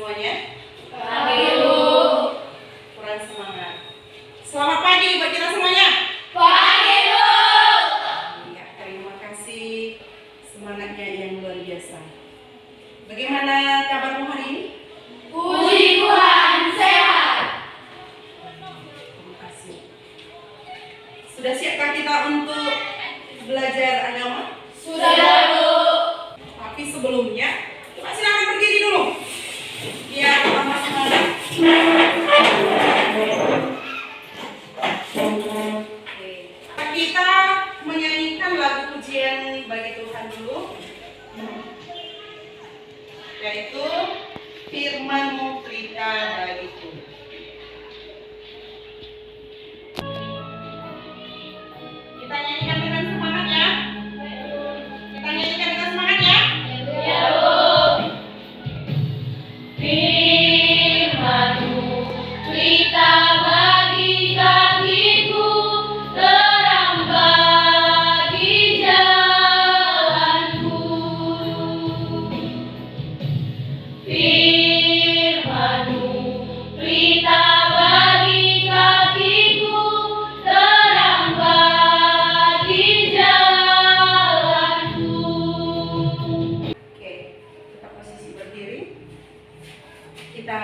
semuanya? Pagi, Bu. Kurang semangat. Selamat pagi buat kita semuanya. Pagi, Bu. Ya, terima kasih semangatnya yang luar biasa. Bagaimana kabarmu hari ini? Puji Tuhan, sehat. Terima kasih. Sudah siapkah kita untuk belajar agama? Sudah, Bu. Tapi sebelumnya, coba silakan berdiri dulu. Biar tambah semangat. Oke. Kita menyanyikan lagu pujian bagi Tuhan dulu, yaitu Firman-Mu Pelita bagiku. Kita nyanyikan dengan semangat ya. Kita nyanyikan dengan semangat ya. Ya, Bu. Firman-Mu pelita bagi kakiku, terang bagi jalanku. Firman-Mu pelita bagi kakiku, terang bagi jalanku. Oke, kita posisi berdiri. Kita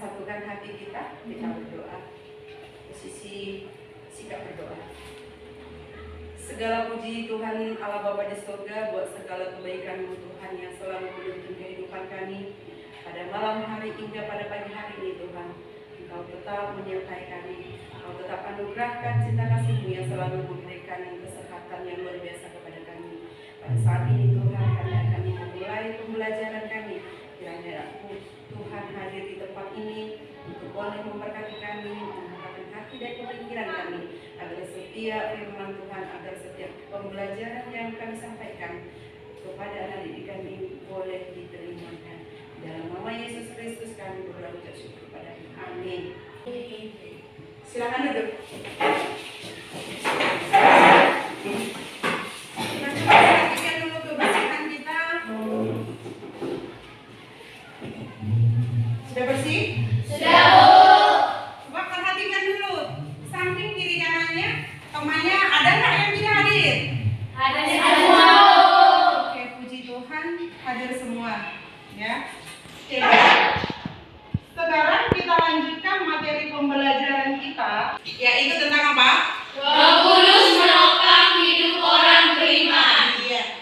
satukan hati kita berdoa. Posisi sikap berdoa. Segala puji Tuhan Allah Bapa di surga buat segala kebaikan-Mu Tuhan yang selalu menuntun kehidupan kami pada malam hari hingga pada pagi hari ini Tuhan. Engkau tetap menyertai kami. Engkau tetap anugerahkan cinta kasih-Mu yang selalu memberikan kesehatan yang luar biasa kepada kami. Pada saat ini Tuhan kami akan memulai pembelajaran kami. Kiranya Tuhan hadir di tempat ini untuk boleh memberkati kami, membukakan hati dan pemikiran kami, agar setiap firman Tuhan, agar setiap pembelajaran yang kami sampaikan kepada anak didik kami boleh diterima. Dalam nama Yesus Kristus kami berdoa ucap syukur kepada-Mu. Amin. Silakan duduk. Kita coba perhatikan dulu kebersihan kita. Sudah bersih? Sudah, Bu. Coba perhatikan dulu samping kiri kanannya, temannya ada nggak yang tidak hadir? Ada semua, Bu. Oke, puji Tuhan hadir semua, ya. Oke. Sekarang kita lanjutkan materi pembelajaran kita, yaitu tentang apa? Roh Kudus menopang hidup orang beriman. Iya.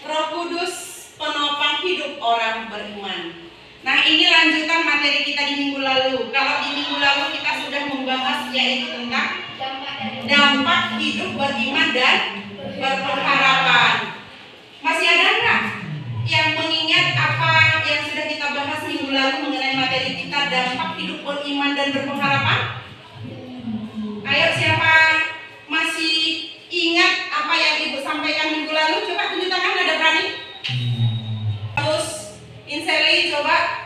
Roh Kudus penopang hidup orang beriman. Nah, ini lanjutan materi kita di minggu lalu. Kalau di minggu lalu kita sudah membahas yaitu tentang dampak hidup beriman dan berpengharapan. Masih ada nggak yang mengingat apa yang sudah kita bahas minggu lalu mengenai materi kita dampak hidup beriman dan berpengharapan? Ayo, siapa masih ingat apa yang Ibu sampaikan minggu lalu? Coba tunjuk tangan, ada berani? Terus Inseli, coba.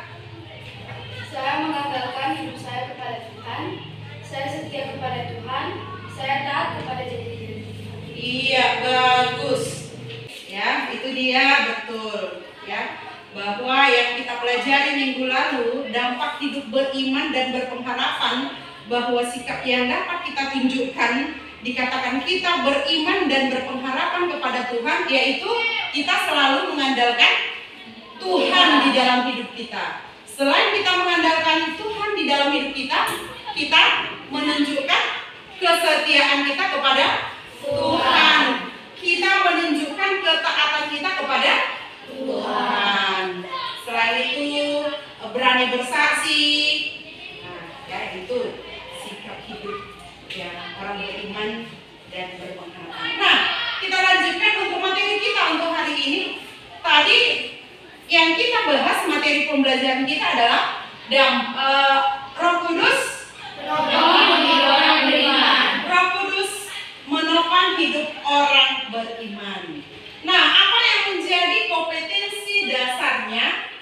Saya mengandalkan hidup saya kepada Tuhan. Saya setia kepada Tuhan. Saya taat kepada janji Tuhan. Iya, bagus. Ya, itu dia, betul. Ya, bahwa yang kita pelajari minggu lalu, dampak hidup beriman dan berpengharapan, bahwa sikap yang dapat kita tunjukkan, dikatakan kita beriman dan berpengharapan kepada Tuhan, yaitu kita selalu mengandalkan Tuhan di dalam hidup kita. Selain kita mengandalkan Tuhan di dalam hidup kita, kita menunjukkan kesetiaan kita kepada Tuhan. Kita menunjukkan ketaatan kita kepada Tuhan. Selain itu berani bersaksi. Nah, ya itu sikap hidup ya orang beriman dan berpengharapan. Nah, kita lanjutkan untuk materi kita untuk hari ini. Tadi yang kita bahas materi pembelajaran kita adalah Roh Kudus Menopang hidup orang beriman. Roh Kudus menopang hidup orang beriman. Nah, apa yang menjadi kompetensi dasarnya?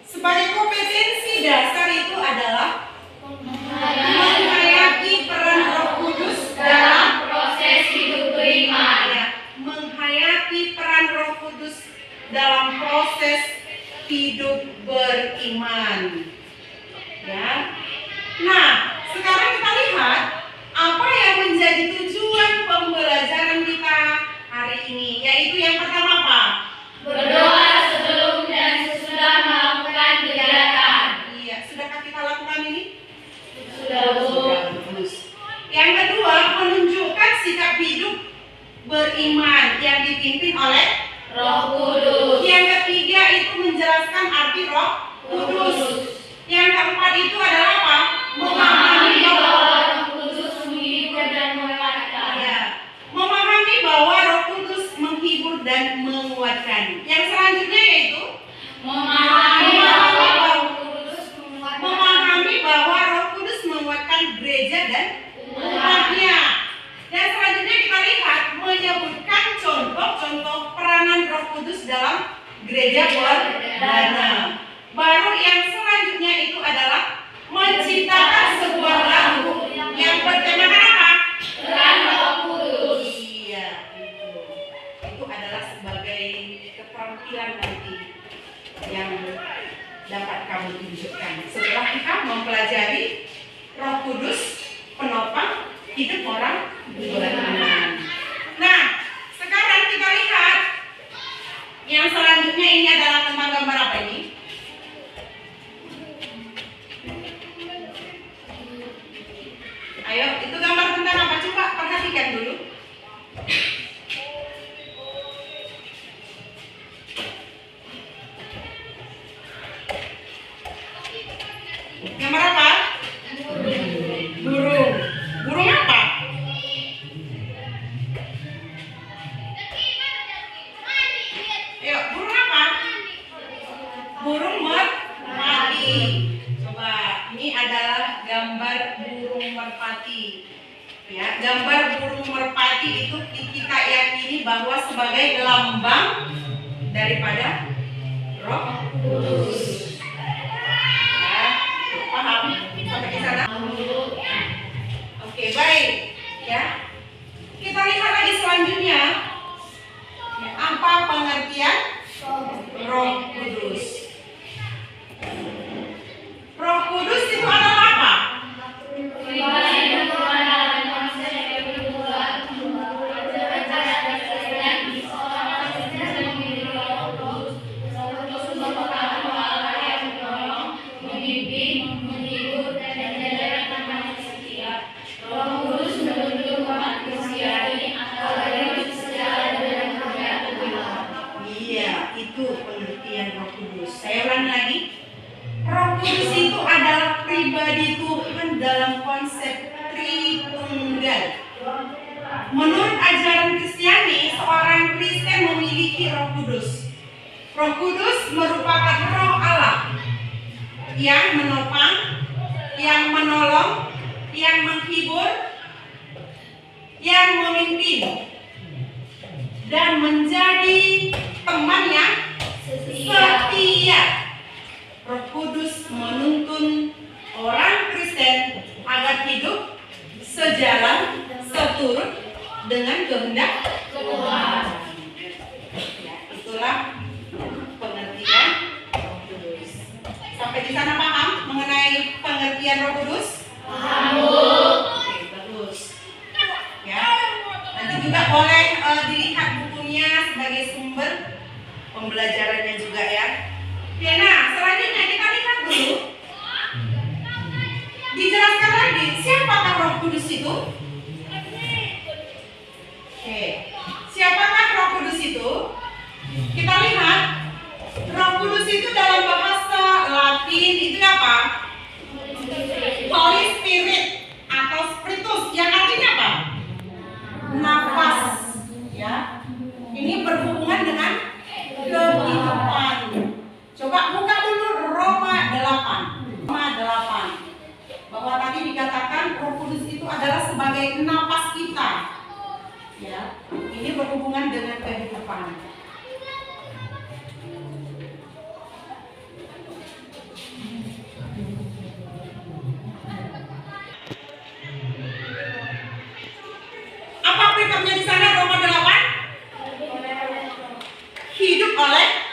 Sebagai kompetensi dasar itu adalah menghayati peran Roh Kudus dalam proses hidup beriman. menghayati peran Roh Kudus dalam proses hidup beriman. Ya. Nah, sekarang kita lihat apa yang menjadi tujuan pembelajaran kita hari ini, yaitu yang pertama apa? Berdoa sebelum dan sesudah melakukan kegiatan. Iya, sudahkah kita lakukan ini? Sudah, Bu. Bagus. Yang kedua, menunjukkan sikap hidup beriman yang dipimpin oleh Roh Kudus. Yang ketiga itu menjelaskan arti Roh Kudus. Yang keempat itu adalah apa? Memahami bahwa Roh Kudus menghibur dan menguatkan. ya, memahami bahwa Roh Kudus menghibur dan menguatkan. Yang selanjutnya yaitu Memahami bahwa Roh Kudus menguatkan. memahami bahwa Roh Kudus menguatkan gereja dan umatnya. Dan selanjutnya kita lihat menyebutkan contoh-contoh peranan Roh Kudus dalam gereja perdana. Baru yang selanjutnya itu adalah menciptakan sebuah lagu yang bertemakan apa? Peran Roh Kudus. Iya, itu adalah sebagai keterampilan nanti yang dapat kamu tunjukkan setelah kita mempelajari Roh Kudus penopang hidup orang beriman. Nah, sekarang kita lihat yang selanjutnya ini adalah tentang gambar apa ini? Ayo, itu gambar tentang apa? Coba perhatikan dulu. Gambar apa? Burung. Burung apa? Ayo, burung apa? Burung merpati. Coba, ini adalah gambar burung merpati. Ya, gambar burung merpati itu kita yakini bahwa sebagai lambang daripada Roh Kudus. Ya, paham sampai di sana? Oke, baik. Ya, kita lihat lagi selanjutnya. Ya, apa pengertian Roh Kudus? Roh Kudus itu adalah apa? Pribadi dan kebenaran konsep yang berbuat dan seorang Kristen memiliki Roh Kudus. Roh Kudus merupakan Allah yang menolong, membimbing, menghibur, dan mengajarkan manusia. Roh Kudus menuntun umat Kristiani agar hidup sejalan dengan kehendak Tuhan. Iya, itu pengertian Roh Kudus. Saya ulangi lagi. Roh Kudus itu adalah pribadi Tuhan dalam konsep Tritunggal. Menurut ajaran Kristiani, seorang Kristen memiliki Roh Kudus. Roh Kudus merupakan Roh Allah yang menopang, yang menolong, yang menghibur, yang memimpin, dan menjadi teman yang setia. Roh Kudus menuntun orang Kristen agar hidup sejalan, seturut dengan kehendak Tuhan. Ya, itulah pengertian Roh Kudus. Sampai di sana paham mengenai pengertian Roh Kudus? Paham, Bu. Oke, bagus. Ya, nanti juga boleh dilihat bukunya sebagai sumber pembelajarannya juga ya. Oke, nah selanjutnya kita lihat dulu. Dijelaskan lagi, siapakah Roh Kudus itu? Oke, siapakah Roh Kudus itu? Kita lihat, Roh Kudus itu dalam bahasa Latin itu apa? Holy Spirit atau Spiritus, yang artinya apa? Nafas, ya. Ini berhubungan dengan kehidupan. Coba buka dulu Roma 8. Roma 8. Bahwa tadi dikatakan Roh Kudus itu adalah sebagai napas kita. Ya, ini berhubungan dengan kehidupan. Apa perikopnya di sana Roma 8? Hidup oleh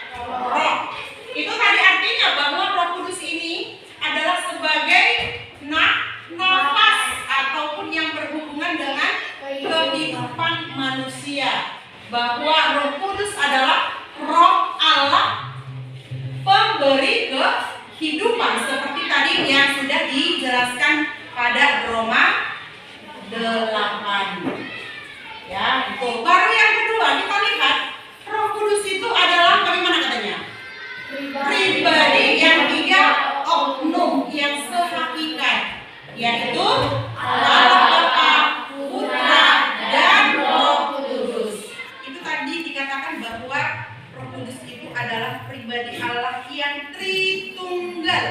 bahwa Roh Kudus adalah Roh Allah pemberi kehidupan seperti tadi yang sudah dijelaskan pada Roma 8. Ya, itu. Baru yang kedua kita lihat Roh Kudus itu adalah bagaimana katanya? Pribadi yang tiga oknum yang sehakikat, yaitu Allah Bapa, Putra, dan Roh Kudus. Itu tadi dikatakan bahwa Roh Kudus itu adalah pribadi Allah yang Tritunggal.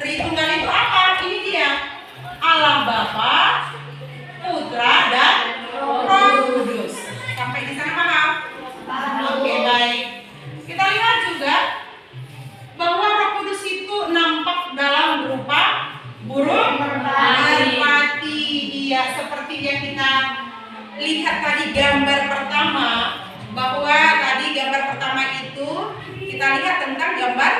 Tritunggal itu apa? Ini dia, Allah Bapa, Putra, dan Roh Kudus. Sampai di sana paham? Oke, baik. Kita lihat juga bahwa Roh Kudus itu nampak dalam berupa burung merpati. Iya, seperti yang kita lihat tadi gambar pertama, bahwa tadi gambar pertama itu kita lihat tentang gambar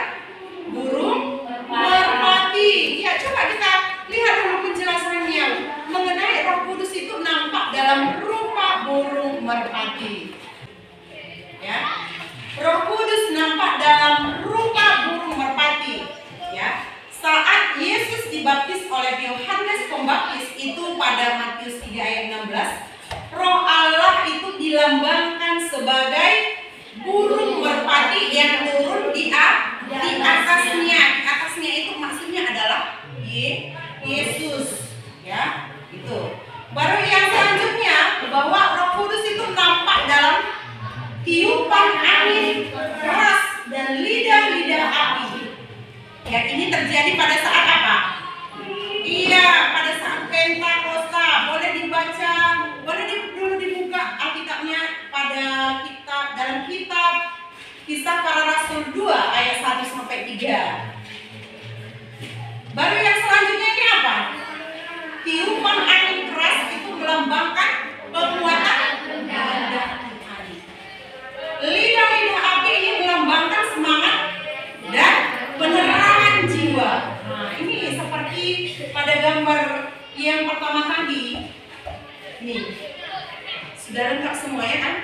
burung merpati. Ya, coba kita lihat dulu penjelasannya mengenai Roh Kudus itu nampak dalam rupa burung merpati. Ya, Roh Kudus nampak dalam rupa burung merpati. Ya, saat Yesus dibaptis oleh Yohanes Pembaptis itu pada Matius 3 ayat 16, Roh Allah itu dilambangkan sebagai burung merpati yang turun di atasnya. Di atasnya itu maksudnya adalah Yesus. Ya, itu. Baru yang selanjutnya bahwa Roh Kudus itu nampak dalam tiupan angin keras dan lidah-lidah api. Ya, ini terjadi pada saat apa? Iya, pada saat Pentakosta. Boleh dibaca, dulu dibuka Alkitabnya pada dalam kitab Kisah Para Rasul 2 ayat 1 sampai 3. Baru yang selanjutnya ini apa? Tiupan angin keras itu melambangkan penguatan lidah-lidah api ini melambangkan semangat dan penerangan jiwa. Nah, ini seperti pada gambar yang pertama tadi. Nih, sudah lengkap semua ya kan?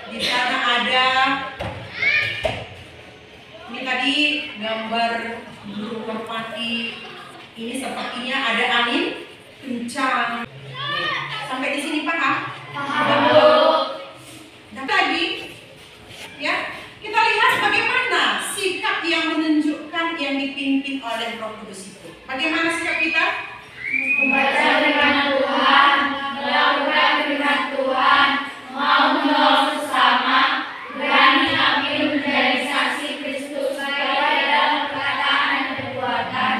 Di sana ada, ini tadi gambar burung merpati. Ini sepertinya ada angin kencang. Sampai di sini paham? Dan lagi, ya, kita lihat bagaimana sikap yang menunjukkan yang dipimpin oleh Roh Kudus itu. Bagaimana sikap kita? Membaca firman Tuhan, melakukan firman Tuhan, mau menolong sesama, berani ambil menjadi saksi Kristus baik dalam perkataan dan perbuatan,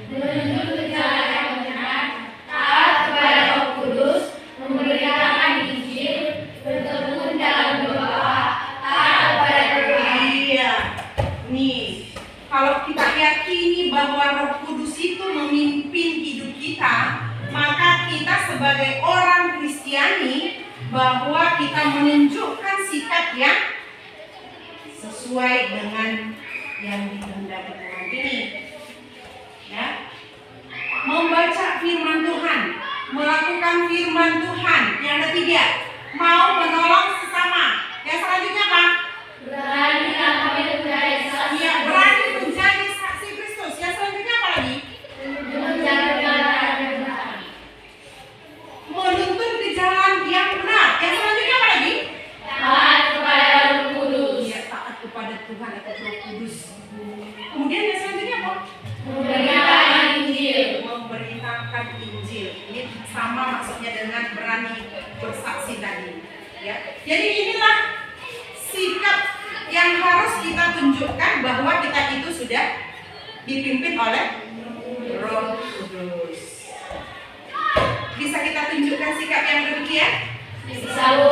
menuntut jalan yang benar, taat kepada Roh Kudus, memberitakan Injil, bertekun dalam doa, taat kepada Tuhan. Iya, nih, kalau kita yakini bahwa Roh Kudus itu memimpin hidup kita, maka kita sebagai orang Kristiani bahwa kita menunjukkan sikap yang sesuai dengan yang dikehendaki Tuhan ini. Ya, membaca firman Tuhan, melakukan firman Tuhan. Yang ketiga, mau menolong sesama. Yang selanjutnya apa? Berani ambil menjadi saksi. Ya, berani menjadi saksi Kristus. Yang selanjutnya apa lagi? Menjaga jalan yang benar. Menuntun di jalan yang benar. Yang selanjutnya apa lagi? Taat kepada Roh Kudus. Ya, taat kepada Tuhan atau Roh Kudus. Kemudian yang selanjutnya apa? Memberitakan Injil. Memberitakan Injil. Ini sama maksudnya dengan berani bersaksi tadi. Ya. Jadi inilah sikap yang harus kita tunjukkan bahwa kita itu sudah dipimpin oleh Roh Kudus. Bisa kita tunjukkan sikap yang demikian? Bisa, Bu.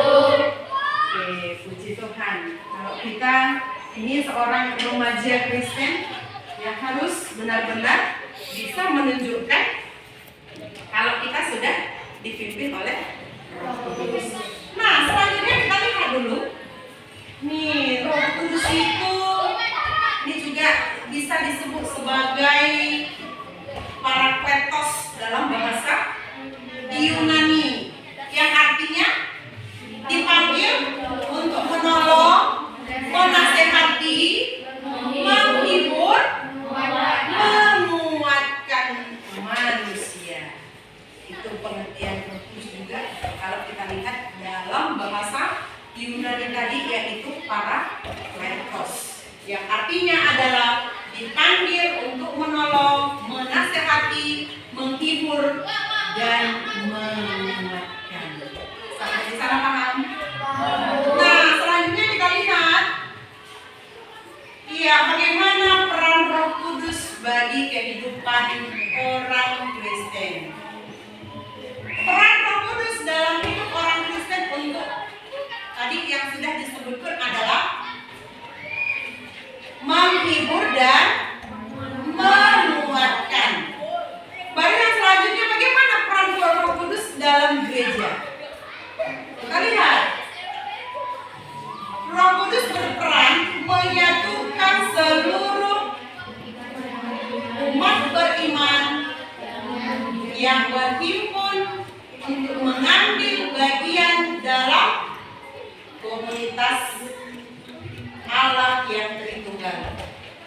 Oke, puji Tuhan. Kalau kita ini seorang remaja Kristen yang harus benar-benar bisa menunjukkan kalau kita sudah dipimpin oleh Roh Kudus. Nah, selanjutnya kita lihat dulu. Nih, Roh Kudus itu ini juga bisa disebut sebagai parakletos dalam bahasa Yunani, yang artinya dipanggil yang artinya adalah dipanggil untuk menolong, menasehati, menghibur, dan menguatkan. Sampai di sana paham? Nah, selanjutnya kita lihat, ya, bagaimana peran Roh Kudus bagi kehidupan orang Kristen. Peran Roh Kudus dalam hidup orang Kristen untuk tadi yang sudah disebutkan adalah menghibur dan menguatkan. Baru yang selanjutnya, bagaimana peran Roh Kudus dalam gereja? Kita lihat, Roh Kudus berperan menyatukan seluruh umat beriman yang berhimpun untuk mengambil bagian dalam komunitas Allah yang Tritunggal.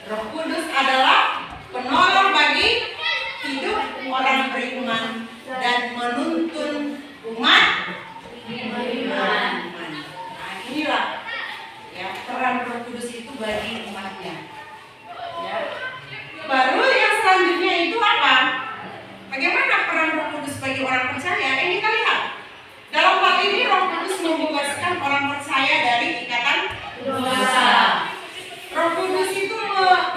Roh Kudus adalah penolong bagi hidup orang beriman dan menuntun umat beriman. Nah, inilah ya peran Roh Kudus itu bagi umatnya. Ya. Baru yang selanjutnya itu apa? Bagaimana peran Roh Kudus bagi orang percaya? Yang kita lihat. Dalam hal ini Roh Kudus membebaskan orang percaya dari ikatan dosa. Roh Kudus itu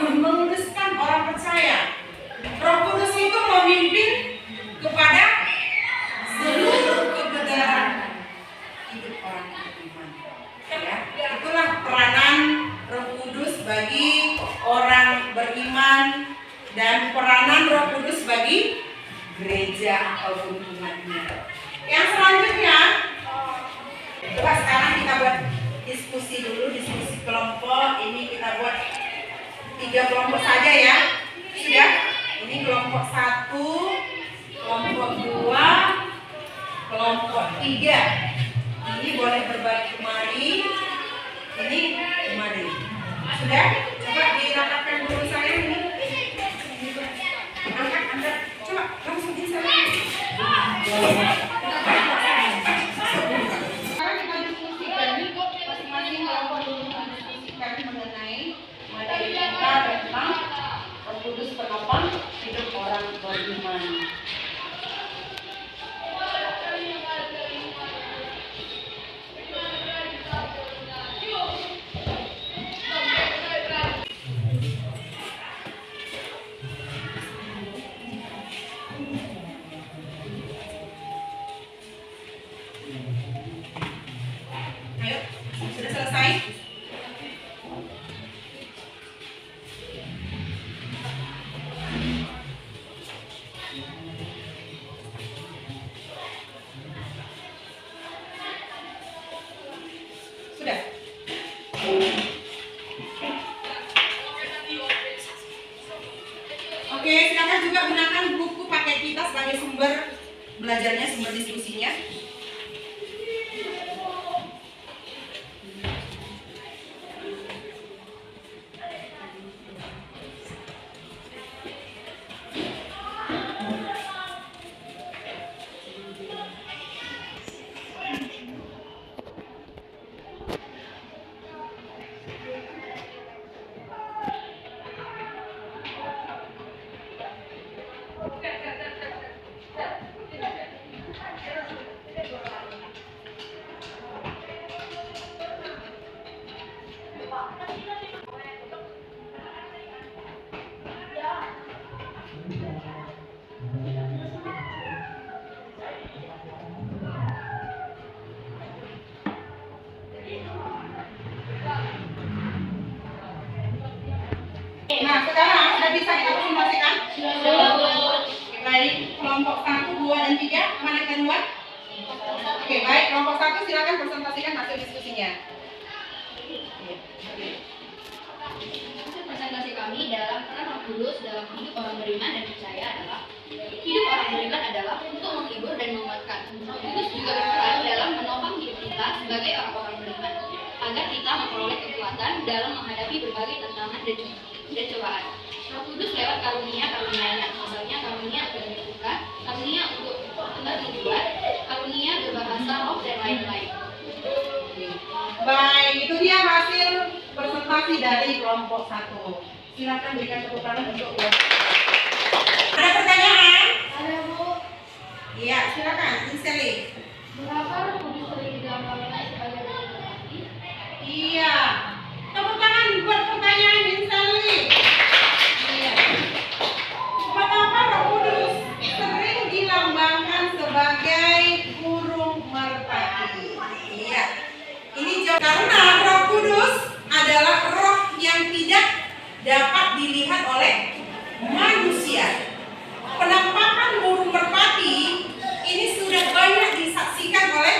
menguduskan orang percaya. Roh Kudus itu memimpin kepada seluruh kebenaran hidup orang beriman. Ya, itulah peranan Roh Kudus bagi orang beriman dan peranan Roh Kudus bagi gereja ataupun umatnya. Yang selanjutnya, coba sekarang kita buat diskusi dulu, diskusi kelompok. Ini kita buat 3 kelompok saja ya. Sudah? Ini kelompok 1, kelompok 2, kelompok 3. Ini boleh berbagi kemari. Ini kemari. Sudah? Coba dirapatkan dulu saya ini. Angkat. Coba langsung di sana. Sekarang kita diskusikan masing-masing kelompok dulu mendiskusikan mengenai materi kita tentang Roh Kudus penopang hidup orang beriman. Ayo, sudah selesai? Sudah? Oke, silakan juga gunakan buku paket kita sebagai sumber belajarnya, sumber diskusinya. Nah, sekarang sudah bisa kita presentasikan? Oke, baik. Kelompok 1, 2, dan 3. Mana yang duluan? Oke, baik. Kelompok 1 silakan presentasikan hasil diskusinya. Hasil presentasi kami dalam peran Roh Kudus dalam hidup orang beriman dan percaya adalah hidup orang beriman adalah untuk menghibur dan menguatkan. Roh Kudus juga berperan dalam menopang hidup kita sebagai orang-orang beriman agar kita memperoleh kekuatan dalam menghadapi berbagai tantangan dan cobaan. Roh Kudus lewat karunia-karunia-Nya, misalnya karunia untuk menyembuhkan, karunia untuk membuat, karunia berbahasa roh dan lain-lain. Baik, itu dia hasil presentasi masih dari kelompok 1. Silakan berikan tepuk tangan untuk Ada pertanyaan? Ada Bu. Iya, silakan, Inseli. Mengapa Roh Kudus sering digambarkan sebagai burung merpati? Iya. Tepuk tangan buat pertanyaan Inseli. Iya. Mengapa Roh Kudus sering dilambangkan sebagai burung merpati? Iya. Ini jawab karena Roh Kudus adalah roh yang tidak dapat dilihat oleh manusia. Penampakan burung merpati ini sudah banyak disaksikan oleh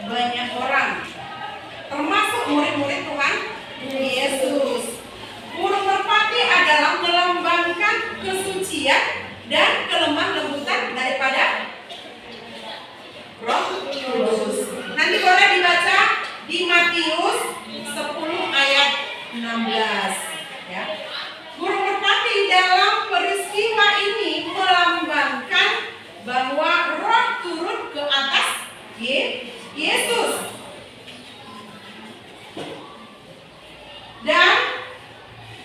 banyak orang, termasuk murid-murid Tuhan Yesus. Burung merpati adalah melambangkan kesucian dan kelemah lembutan daripada Roh Kudus. Nanti boleh dibaca di Matius 10 ayat 16 ya. Burung merpati dalam peristiwa ini melambangkan bahwa roh turun ke atas Yesus. Dan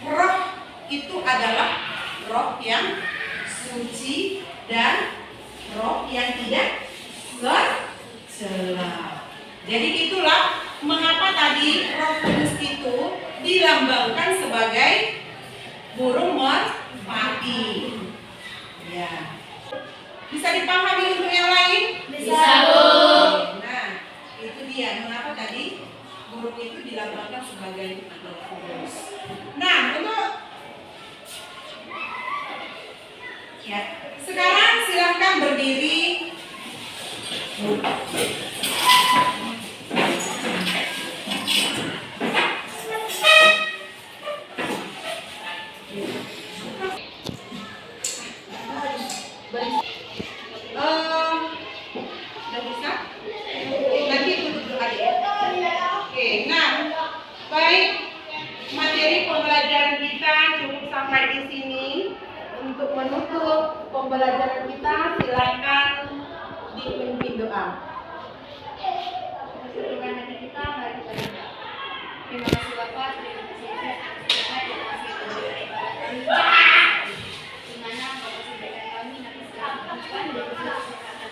roh itu adalah roh yang suci dan roh yang tidak bercela. Jadi itulah mengapa tadi Roh Kudus itu dilambangkan sebagai burung merpati. Ya. Bisa dipahami untuk yang lain? Bisa, Bu. Nah, itu dia mengapa tadi burung itu dilambangkan sebagai Roh Kudus. Nah, untuk ya, sekarang silakan berdiri. Udah bisa? Nanti tutup doa ya. Oke, nah, baik, materi pembelajaran kita cukup sampai di sini. Untuk menutup pembelajaran kita, silakan dipimpin doa. Sebelum hati kita, mari kita berdoa. Terima kasih Bapak, terima kasih Ibu, terima kasih kepada ibadah kami. Di mana Bapak sampaikan kami nanti setelah Tuhan dan kesehatan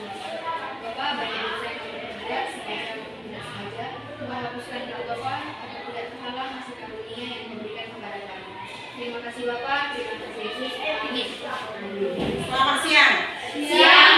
Bapak, bagi dosa yang kami perbuat, supaya kami tidak sengaja menghapuskan doa Bapak agar tidak terhalang hasil karunia yang diberikan kepada kami. Terima kasih Bapak, terima kasih Yesus. Amin. Selamat siang. Siang.